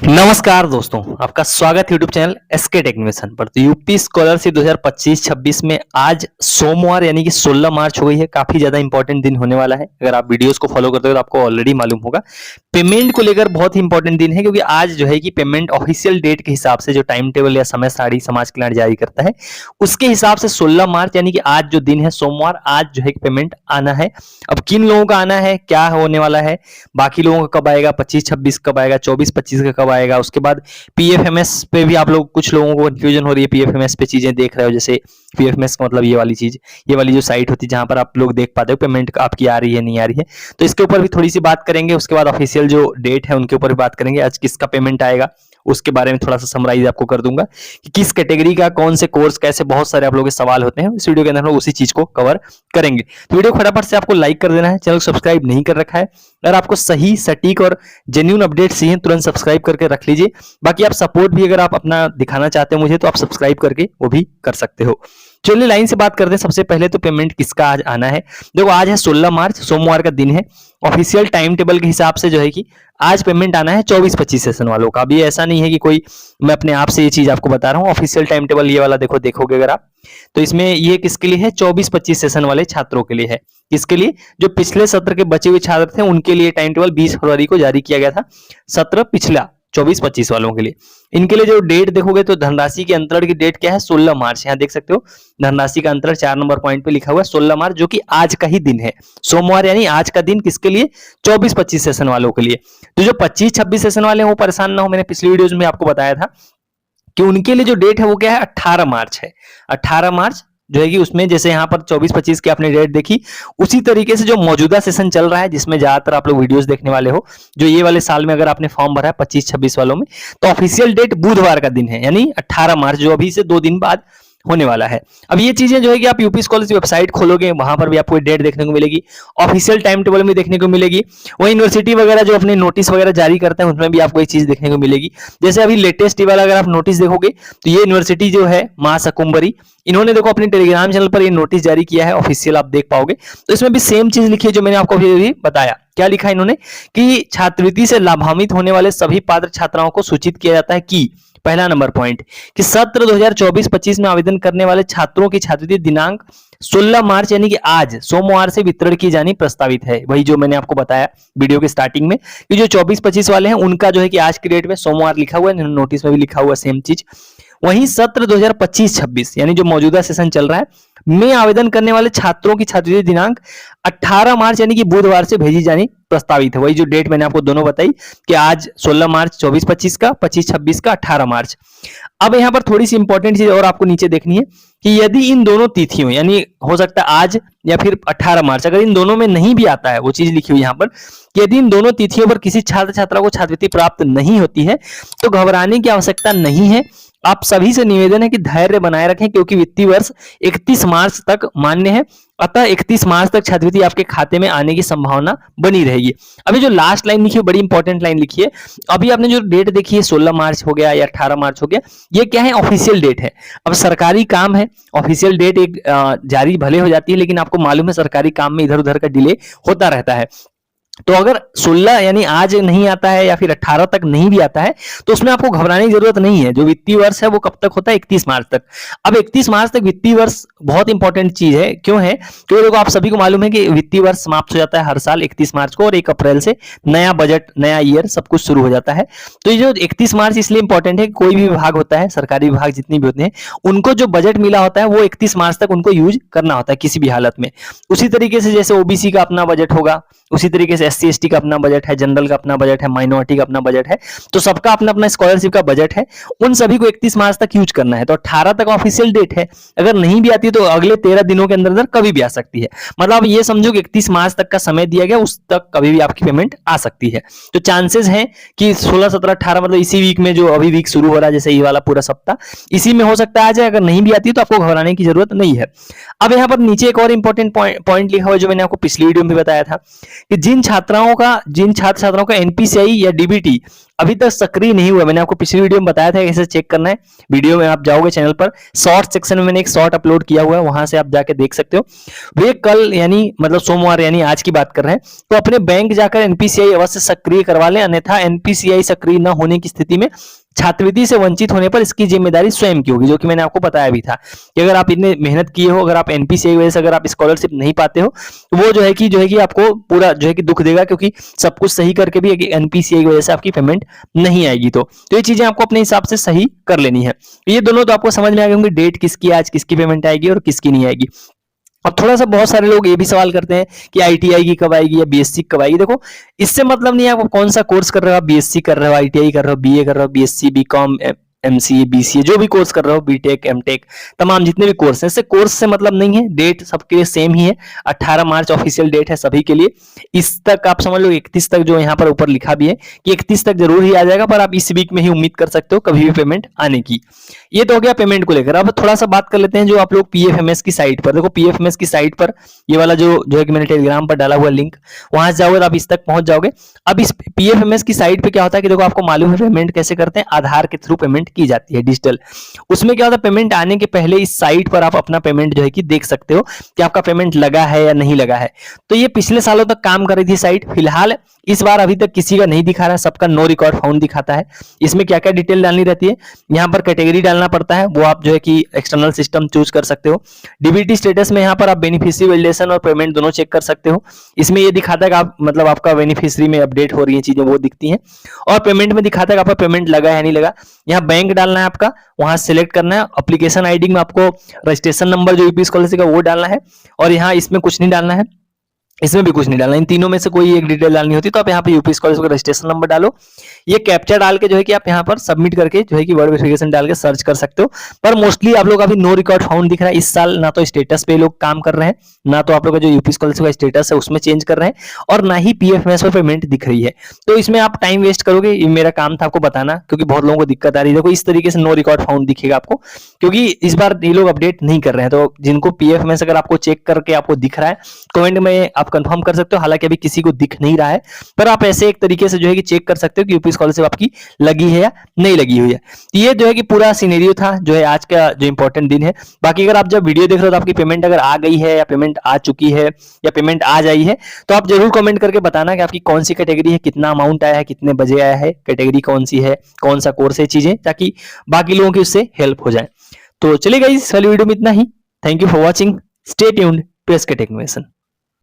नमस्कार दोस्तों, आपका स्वागत है यूट्यूब चैनल एसके टेक्निशियन पर। तो यूपी स्कॉलरशिप 2025-26 में आज सोमवार यानी कि 16 मार्च हो गई है। काफी ज्यादा इंपॉर्टेंट दिन होने वाला है। अगर आप वीडियोस को फॉलो करते हो तो आपको ऑलरेडी मालूम होगा। पेमेंट को लेकर बहुत ही इंपॉर्टेंट दिन है, क्योंकि आज जो है कि पेमेंट ऑफिशियल डेट के हिसाब से जो टाइम टेबल या समय सारणी समाज कल्याण जारी करता है उसके हिसाब से 16 मार्च यानी कि आज जो दिन है सोमवार, आज जो है पेमेंट आना है। अब किन लोगों का आना है, क्या होने वाला है, बाकी लोगों का कब आएगा, 25-26 कब आएगा, 24-25 का कब आएगा, उसके बाद पीएफएमएस पे भी आप लोग, कुछ लोगों को कंफ्यूजन हो रही है पीएफएमएस पे चीजें देख रहे हो। जैसे पीएफएमएस का मतलब ये वाली चीज, ये वाली जो साइट होती है जहां पर आप लोग देख पाते हो पेमेंट आपकी आ रही है नहीं आ रही है। तो इसके ऊपर भी थोड़ी सी बात करेंगे। उसके बाद ऑफिशियल जो डेट है उनके ऊपर भी बात करेंगे। आज किसका पेमेंट आएगा उसके बारे में थोड़ा सा समराइज आपको कर दूंगा कि किस कैटेगरी का कौन से कोर्स कैसे, बहुत सारे आप लोगों के सवाल होते हैं। इस वीडियो के अंदर हम लोग उसी चीज को कवर करेंगे। तो वीडियो फटाफट से आपको लाइक कर देना है, चैनल को सब्सक्राइब नहीं कर रखा है। अगर आपको सही सटीक और जेन्युइन अपडेट चाहिए तुरंत सब्सक्राइब करके रख लीजिए। बाकी आप सपोर्ट भी अगर आप अपना दिखाना चाहते हो मुझे तो आप सब्सक्राइब करके वो भी कर सकते हो। चलिए लाइन से बात करते हैं। सबसे पहले तो पेमेंट किसका आज आना है। देखो आज है 16 मार्च, सोमवार का दिन है। ऑफिशियल टाइम टेबल के हिसाब से जो है कि आज पेमेंट आना है 24-25 सेशन वालों का। अभी ऐसा नहीं है कि कोई मैं अपने आप से ये चीज आपको बता रहा हूँ। ऑफिशियल टाइम टेबल ये वाला देखोगे अगर आप, तो इसमें ये किसके लिए है, 24-25 सेशन वाले छात्रों के लिए है। किसके लिए, जो पिछले सत्र के बचे हुए छात्र थे उनके लिए टाइम टेबल 20 फरवरी को जारी किया गया था। सत्र पिछला 24-25 वालों के लिए। इनके लिए जो डेट देखोगे तो धनराशि के अंतरण की डेट क्या है, 16 मार्च। यहाँ देख सकते हो धनराशि का अंतरण 4 नंबर पॉइंट पे लिखा हुआ है 16 मार्च, जो कि आज का ही दिन है। सोमवार यानी आज का दिन किसके लिए, 24-25 सेशन वालों के लिए। तो जो 25-26 सेशन वाले हैं वो परेशान ना हो, मैंने पिछली वीडियोज में आपको बताया था कि उनके लिए जो डेट है वो क्या है, 18 मार्च है। 18 मार्च जो है कि उसमें जैसे यहाँ पर 24-25 की आपने डेट देखी, उसी तरीके से जो मौजूदा सेशन चल रहा है जिसमें ज्यादातर आप लोग वीडियोस देखने वाले हो, जो ये वाले साल में अगर आपने फॉर्म भरा है 25-26 वालों में, तो ऑफिशियल डेट बुधवार का दिन है यानी 18 मार्च, जो अभी से 2 दिन बाद होने वाला है। अब ये चीजें जो है कि आप यूपी स्कॉलरशिप वेबसाइट खोलोगे वहां पर भी आपको डेट देखने को मिलेगी, ऑफिशियल टाइम टेबल में देखने को मिलेगी। वही यूनिवर्सिटी वगैरह जो अपने नोटिस वगैरह जारी करते हैं उसमें भी आपको एक चीज देखने को मिलेगी। जैसे अभी लेटेस्ट वाला अगर आप नोटिस देखोगे तो ये यूनिवर्सिटी जो है महासकुंभरी, इन्होंने देखो अपने टेलीग्राम चैनल पर ये नोटिस जारी किया है, ऑफिशियल आप देख पाओगे। तो इसमें भी सेम चीज लिखी है जो मैंने आपको अभी बताया। क्या लिखा है इन्होंने कि छात्रवृत्ति से लाभान्वित होने वाले सभी पात्र छात्राओं को सूचित किया जाता है कि पहला नंबर पॉइंट कि सत्र 2024-25 में आवेदन करने वाले छात्रों की छात्रवृत्ति दिनांक 16 मार्च यानी कि आज सोमवार से वितरण की जानी प्रस्तावित है। वही जो मैंने आपको बताया वीडियो के स्टार्टिंग में कि जो 24-25 वाले हैं उनका जो है कि आज की डेट में सोमवार लिखा हुआ है, नोटिस में भी लिखा हुआ सेम चीज। वहीं सत्र 2025-26 यानी जो मौजूदा सेशन चल रहा है में आवेदन करने वाले छात्रों की छात्रवृत्ति दिनांक 18 मार्च यानी कि बुधवार से भेजी जानी प्रस्तावित है। वही जो डेट मैंने आपको दोनों बताई कि आज 16 मार्च 24-25 का, 25-26 का, 18 मार्च। अब यहाँ पर थोड़ी सी इंपॉर्टेंट चीज और आपको नीचे देखनी है कि यदि इन दोनों तिथियों यानी हो सकता है आज या फिर 18 मार्च, अगर इन दोनों में नहीं भी आता है, वो चीज लिखी हुई यहाँ पर कि यदि इन दोनों तिथियों पर किसी छात्र छात्रा को छात्रवृत्ति प्राप्त नहीं होती है तो घबराने की आवश्यकता नहीं है। आप सभी से निवेदन है कि धैर्य बनाए रखें, क्योंकि वित्तीय वर्ष 31 मार्च तक मान्य है। अतः 31 मार्च तक छात्रवृत्ति आपके खाते में आने की संभावना बनी रहेगी। अभी जो लास्ट लाइन लिखी है बड़ी इंपॉर्टेंट लाइन लिखी है। अभी आपने जो डेट देखी है 16 मार्च हो गया या 18 मार्च हो गया, ये क्या है, ऑफिशियल डेट है। अब सरकारी काम है, ऑफिशियल डेट एक जारी भले हो जाती है, लेकिन आपको मालूम है सरकारी काम में इधर उधर का डिले होता रहता है। तो अगर 16 यानी आज नहीं आता है या फिर 18 तक नहीं भी आता है तो उसमें आपको घबराने की जरूरत नहीं है। जो वित्तीय वर्ष है वो कब तक होता है, 31 मार्च तक। अब 31 मार्च तक वित्तीय वर्ष बहुत इंपॉर्टेंट चीज है। क्यों है, क्योंकि देखो आप सभी को मालूम है कि वित्तीय वर्ष समाप्त हो जाता है हर साल 31 मार्च को, और 1 अप्रैल से नया बजट, नया ईयर सब कुछ शुरू हो जाता है। तो ये जो 31 मार्च इसलिए इंपॉर्टेंट है कि कोई भी विभाग होता है, सरकारी विभाग जितनी भी होते हैं, उनको जो बजट मिला होता है वो 31 मार्च तक उनको यूज करना होता है किसी भी हालत में। उसी तरीके से जैसे ओबीसी का अपना बजट होगा, उसी तरीके से एससी एसटी का अपना बजट है, जनरल का अपना बजट है, माइनॉरिटी का अपना बजट है, तो सबका अपना अपना स्कॉलरशिप का बजट है। उन सभी को 31 मार्च तक यूज करना है। तो 18 तक ऑफिशियल डेट है, अगर नहीं भी आती तो अगले 13 दिनों के अंदर कभी भी आ सकती है। मतलब आप ये समझो कि 31 मार्च तक का समय दिया गया, उस तक कभी भी आपकी पेमेंट आ सकती है। तो चांसेस हैं कि 16, 17, 18 मतलब इसी वीक में, जो अभी वीक शुरू हो रहा है जैसे ये वाला पूरा सप्ताह, इसी में हो सकता है आ जाए। अगर नहीं भी आती तो आपको घबराने की जरूरत नहीं है। अब यहाँ पर नीचे एक और इंपॉर्टेंट पॉइंट लिखा हुआ है जो मैंने आपको पिछली वीडियो में बताया था कि जिन जिन छात्र छात्राओं का एनपीसीआई या डीबीटी अभी तक सक्रिय नहीं हुआ, मैंने आपको पिछली वीडियो में बताया था कैसे चेक करना है। वीडियो में आप जाओगे चैनल पर, शॉर्ट सेक्शन में मैंने एक शॉर्ट अपलोड किया हुआ है, वहां से आप जाके देख सकते हो। वे कल यानी मतलब सोमवार यानी आज की बात कर रहे हैं, तो अपने बैंक जाकर एनपीसीआई अवश्य सक्रिय करवा लें, अन्यथा एनपीसीआई सक्रिय न होने की स्थिति में छात्रवृत्ति से वंचित होने पर इसकी जिम्मेदारी स्वयं की होगी, जो कि मैंने आपको बताया भी था कि अगर आप इतने मेहनत किए हो, अगर आप एनपीसीआई वजह से अगर आप स्कॉलरशिप नहीं पाते हो, तो वो जो है कि आपको पूरा जो है कि दुख देगा, क्योंकि सब कुछ सही करके भी एनपीसीआई की वजह से आपकी पेमेंट नहीं आएगी। तो ये चीजें आपको अपने हिसाब से सही कर लेनी है। ये दोनों तो आपको समझ में आ गए होंगे, डेट किसकी आज किसकी पेमेंट आएगी और किसकी नहीं आएगी। अब थोड़ा सा बहुत सारे लोग ये भी सवाल करते हैं कि आईटीआई की कब आएगी या बीएससी कब आएगी। देखो, इससे मतलब नहीं है आप कौन सा कोर्स कर रहे हो, आप बीएससी कर रहे हो, आईटीआई कर रहे हो, बीए कर रहे हो, बीएससी, बीकॉम, एमसीए, बीसीए, जो भी कोर्स कर रहे हो, बीटेक, एमटेक, तमाम जितने भी कोर्स हैं, इससे कोर्स से मतलब नहीं है। डेट सबके लिए सेम ही है, 18 मार्च ऑफिशियल डेट है सभी के लिए। इस तक आप समझ लो 31 तक, जो यहाँ पर ऊपर लिखा भी है कि 31 तक जरूर ही आ जाएगा, पर आप इस वीक में ही उम्मीद कर सकते हो कभी भी पेमेंट आने की। ये तो हो गया पेमेंट को लेकर। अब थोड़ा सा बात कर लेते हैं जो आप लोग पीएफएमएस की साइट पर, देखो पीएफएमएस की साइट पर ये वाला जो है कि मैंने टेलीग्राम पर डाला हुआ लिंक, वहां से जाओगे तो आप इस तक पहुंच जाओगे। अब इस पीएफएमएस की साइट पे क्या होता है कि देखो आपको मालूम है पेमेंट कैसे करते हैं, आधार के थ्रू पेमेंट की जाती है डिजिटल। उसमें क्या होता है, पेमेंट आने के पहले इस साइट पर आप अपना पेमेंट जो है कि देख सकते हो कि आपका पेमेंट लगा है या नहीं लगा है। तो ये पिछले सालों तक काम कर रही थी साइट, फिलहाल इस बार अभी तक किसी का नहीं दिखा रहा है, सबका नो रिकॉर्ड फाउंड दिखाता है। इसमें क्या क्या डिटेल डालनी रहती है, यहाँ पर कैटेगरी डालना पड़ता है, वो आप जो है कि एक्सटर्नल सिस्टम चूज कर सकते हो। डीबीटी स्टेटस में यहाँ पर आप बेनिफिशियरी वैलिडेशन और पेमेंट दोनों चेक कर सकते हो। इसमें ये दिखाता है कि आप मतलब आपका बेनिफिशियरी में अपडेट हो रही है चीजें, वो दिखती हैं। और पेमेंट में दिखाता है कि आपका पेमेंट लगा है नहीं लगा। यहाँ बैंक डालना है आपका, वहां सेलेक्ट करना है। एप्लीकेशन आईडी में आपको रजिस्ट्रेशन नंबर जो यूपी स्कॉलरशिप का वो डालना है, और यहाँ इसमें कुछ नहीं डालना है, इसमें भी कुछ नहीं डालना, इन तीनों में से कोई एक डिटेल डालनी होती है। तो आप यहाँ पे यूपी स्कॉलरशिप का रजिस्ट्रेशन नंबर डालो, ये कैप्चा डाल के जो है कि आप यहाँ पर सबमिट करके जो है कि वर्ड वेरिफिकेशन डाल के सर्च कर सकते हो। पर मोस्टली आप लोग अभी नो रिकॉर्ड फाउंड दिख रहा है इस साल, ना तो स्टेटस पे लोग काम कर रहे हैं, ना तो आप लोग का जो यूपी स्कॉलरशिप का स्टेटस है उसमें चेंज कर रहे हैं, और ना ही पीएफएमएस पर पेमेंट दिख रही है। तो इसमें आप टाइम वेस्ट करोगे, ये मेरा काम था आपको बताना, क्योंकि बहुत लोगों को दिक्कत आ रही है। देखो इस तरीके से नो रिकॉर्ड फाउंड दिखेगा आपको, क्योंकि इस बार ये लोग अपडेट नहीं कर रहे हैं। तो जिनको पीएफएमएस अगर आपको चेक करके आपको दिख रहा है, कमेंट में आप कंफर्म कर सकते हो। हालांकि अभी किसी को दिख नहीं रहा है, पर आप ऐसे एक तरीके से जो है कि चेक कर सकते हो कि यूपी स्कॉलरशिप आपकी लगी है या नहीं लगी हुई है। ये जो है कि पूरा सिनेरियो था जो है आज का जो इंपॉर्टेंट दिन है। बाकी अगर आप जब वीडियो देख रहे हो तो आपकी पेमेंट अगर आ गई है या पेमेंट आ चुकी है या पेमेंट आ जाई है, तो आप जरूर कमेंट करके बताना कि आपकी कौन सी कैटेगरी है, कितना अमाउंट आया है, कितने बजे आया है, कैटेगरी कौन सी है, कौन सा कोर्स है, चीजें, ताकि बाकी लोगों की उससे हेल्प हो जाए। तो चलिए गाइस, इस वाली वीडियो में इतना ही। Thank you for watching, stay tuned to SK tech innovation.